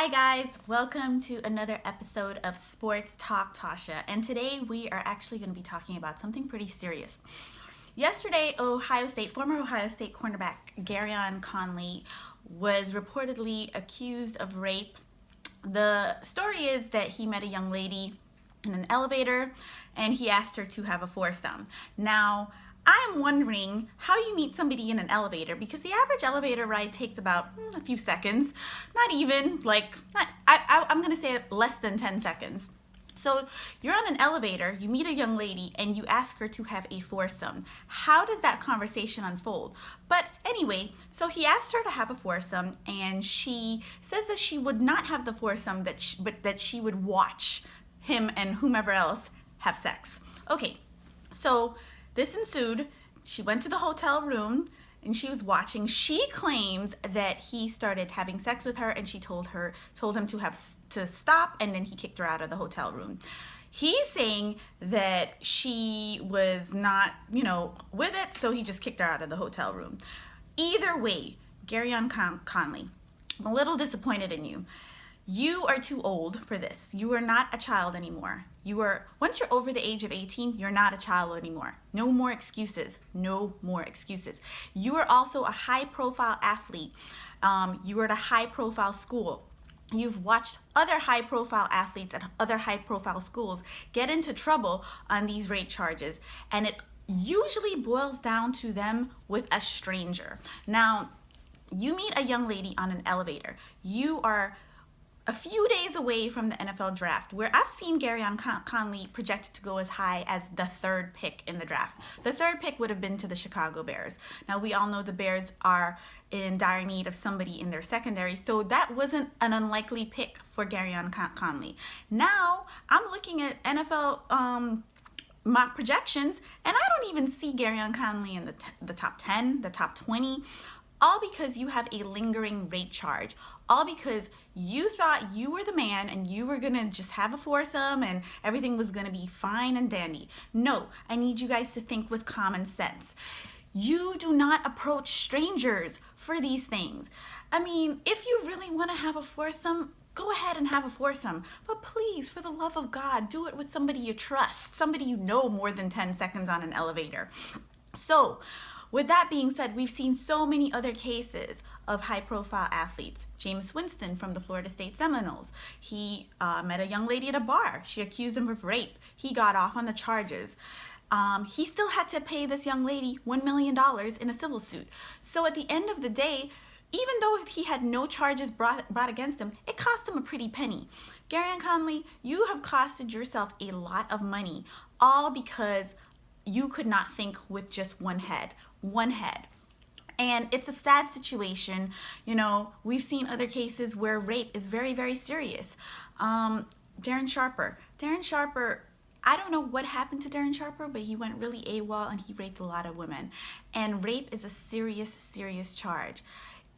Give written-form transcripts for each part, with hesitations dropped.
Hi guys, welcome to another episode of Sports Talk Tasha, and today we are actually going to be talking about something pretty serious. Yesterday, former Ohio State cornerback Gareon Conley was reportedly accused of rape. The story is that he met a young lady in an elevator and he asked her to have a foursome. Now, I'm wondering how you meet somebody in an elevator, because the average elevator ride takes about a few seconds, not even I'm going to say less than 10 seconds. So you're on an elevator, you meet a young lady, and you ask her to have a foursome. How does that conversation unfold? But anyway, so he asked her to have a foursome, and she says that she would not have the foursome, but that she would watch him and whomever else have sex. Okay, so this ensued. She went to the hotel room and she was watching. She claims that he started having sex with her and she told him to stop, and then he kicked her out of the hotel room. He's saying that she was not, with it, so he just kicked her out of the hotel room. Either way, Gareon Conley, I'm a little disappointed in you. You are too old for this. You are not a child anymore. Once you're over the age of 18, you're not a child anymore. No more excuses. No more excuses. You are also a high-profile athlete. You are at a high-profile school. You've watched other high-profile athletes at other high-profile schools get into trouble on these rape charges, and it usually boils down to them with a stranger. Now, you meet a young lady on an elevator. You are a few days away from the NFL draft, where I've seen Gareon Conley projected to go as high as the third pick in the draft. The third pick would have been to the Chicago Bears. Now, we all know the Bears are in dire need of somebody in their secondary, so that wasn't an unlikely pick for Gareon Conley. Now, I'm looking at NFL mock projections, and I don't even see Gareon Conley in the top 10, the top 20, all because you have a lingering rape charge, all because you thought you were the man and you were gonna just have a foursome and everything was gonna be fine and dandy. No, I need you guys to think with common sense. You do not approach strangers for these things. I mean, if you really want to have a foursome, go ahead and have a foursome. But please, for the love of God, do it with somebody you trust, somebody you know more than 10 seconds on an elevator. So, with that being said, we've seen so many other cases of high-profile athletes. Jameis Winston from the Florida State Seminoles. He met a young lady at a bar. She accused him of rape. He got off on the charges. He still had to pay this young lady $1 million in a civil suit. So at the end of the day, even though he had no charges brought against him, it cost him a pretty penny. Gareon Conley, you have costed yourself a lot of money, all because you could not think with just one head. And it's a sad situation. We've seen other cases where rape is very, very serious. Darren Sharper, I don't know what happened to Darren Sharper, but he went really AWOL and he raped a lot of women. And rape is a serious, serious charge.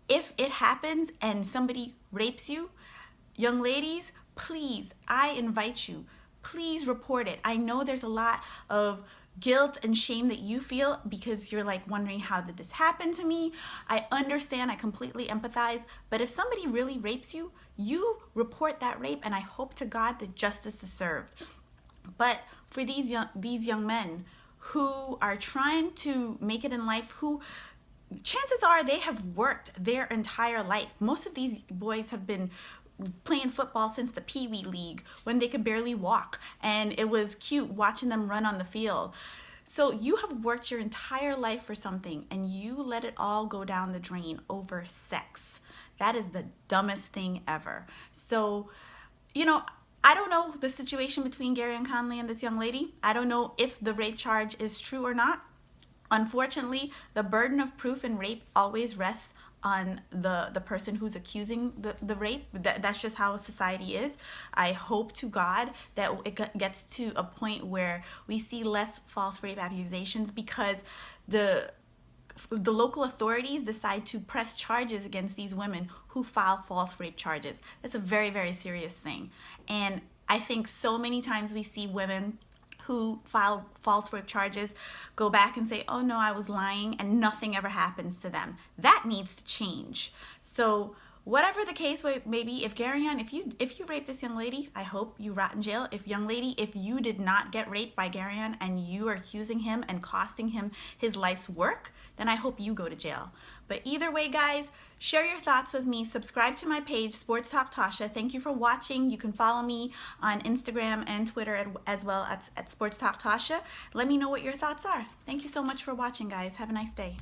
If it happens and somebody rapes you, young ladies, please, I invite you, please report it. I know there's a lot of guilt and shame that you feel because you're wondering, how did this happen to me? I understand, I completely empathize, but if somebody really rapes you, you report that rape, and I hope to God that justice is served. But for these young men who are trying to make it in life, who chances are they have worked their entire life. Most of these boys have been playing football since the Pee Wee League when they could barely walk, and it was cute watching them run on the field. So you have worked your entire life for something and you let it all go down the drain over sex. That is the dumbest thing ever. So, I don't know the situation between Gareon Conley and this young lady. I don't know if the rape charge is true or not. Unfortunately, the burden of proof in rape always rests on the person who's accusing the rape. That's just how society is. I hope to God that it gets to a point where we see less false rape accusations, because the local authorities decide to press charges against these women who file false rape charges. That's a very, very serious thing. And I think so many times we see women who file false rape charges go back and say, oh no, I was lying, and nothing ever happens to them. That needs to change. So whatever the case may be, if Gareon, if you raped this young lady, I hope you rot in jail. If young lady, if you did not get raped by Gareon and you are accusing him and costing him his life's work, then I hope you go to jail. But either way, guys, share your thoughts with me. Subscribe to my page, Sports Talk Tasha. Thank you for watching. You can follow me on Instagram and Twitter as well at Sports Talk Tasha. Let me know what your thoughts are. Thank you so much for watching, guys. Have a nice day.